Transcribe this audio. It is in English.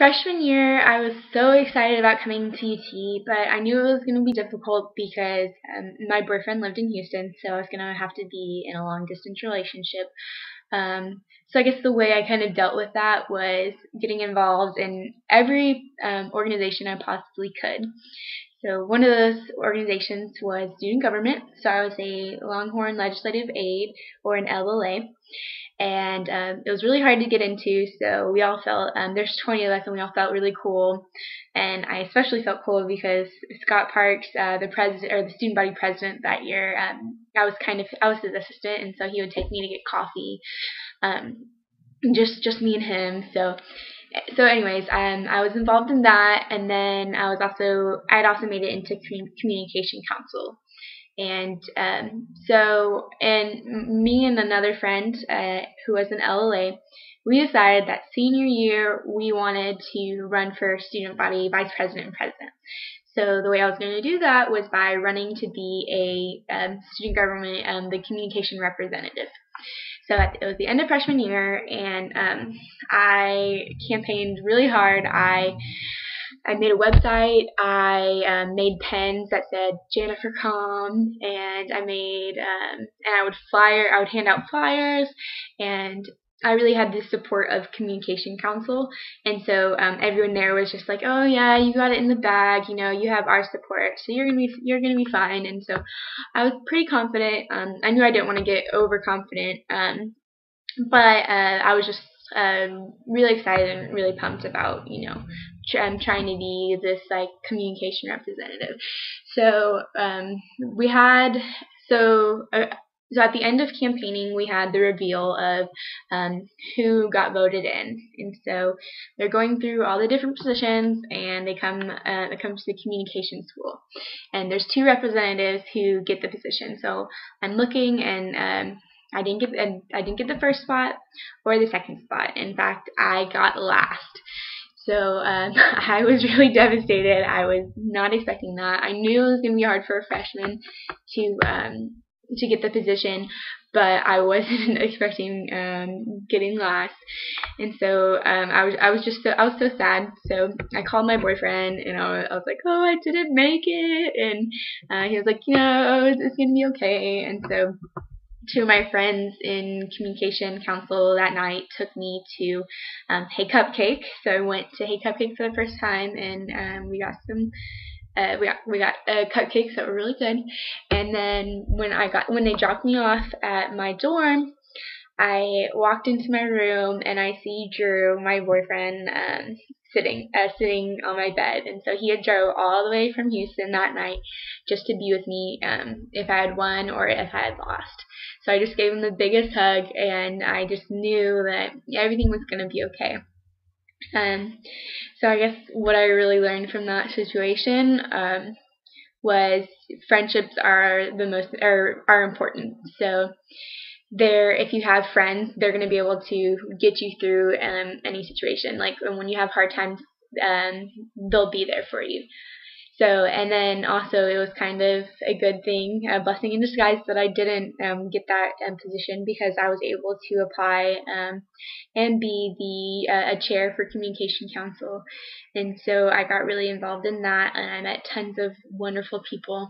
Freshman year, I was so excited about coming to UT, but I knew it was going to be difficult because my boyfriend lived in Houston, so I was going to have to be in a long distance relationship. So I guess the way I kind of dealt with that was getting involved in every organization I possibly could. So one of those organizations was student government. So I was a Longhorn Legislative Aide, or an LLA, and it was really hard to get into. So we all felt there's 20 of us, and we all felt really cool. And I especially felt cool because Scott Parks, the president or the student body president that year, I was his assistant, and so he would take me to get coffee, um, just me and him. So anyways, I was involved in that, and then I'd also made it into communication council. And me and another friend who was an LLA, we decided that senior year we wanted to run for student body vice president and president. So the way I was going to do that was by running to be a student government, the communication representative. So it was the end of freshman year, and I campaigned really hard. I made a website. I made pens that said Jennifer Calm, and I would hand out flyers, and I really had the support of Communication Council, and so everyone there was just like, oh yeah, you got it in the bag, you have our support, so you're gonna be fine. And so I was pretty confident. I knew I didn't want to get overconfident, but I was just really excited and really pumped about trying to be this communication representative. So we had so. So at the end of campaigning, we had the reveal of who got voted in, and so they're going through all the different positions, and it comes to the communication school, and there's two representatives who get the position. So I'm looking, and I didn't get the first spot or the second spot. In fact, I got last. So I was really devastated. I was not expecting that. I knew it was going to be hard for a freshman to get the position, but I wasn't expecting getting last. And so I was so sad. So I called my boyfriend, and I was like, oh, I didn't make it, and he was like, it's gonna be okay. And so two of my friends in communication council that night took me to Hey Cupcake. So I went to Hey Cupcake for the first time, and we got some cupcakes that were really good. And then when they dropped me off at my dorm, I walked into my room, and I see Drew, my boyfriend, sitting on my bed. And so he had drove all the way from Houston that night just to be with me, if I had won or if I had lost. So I just gave him the biggest hug, and I just knew that everything was going to be okay. So I guess what I really learned from that situation was friendships are are important. So if you have friends, they're going to be able to get you through any situation. Like when you have hard times, they'll be there for you. So, and then also it was kind of a good thing, a blessing in disguise, that I didn't get that position, because I was able to apply and be a chair for Communication Council. And so I got really involved in that, and I met tons of wonderful people.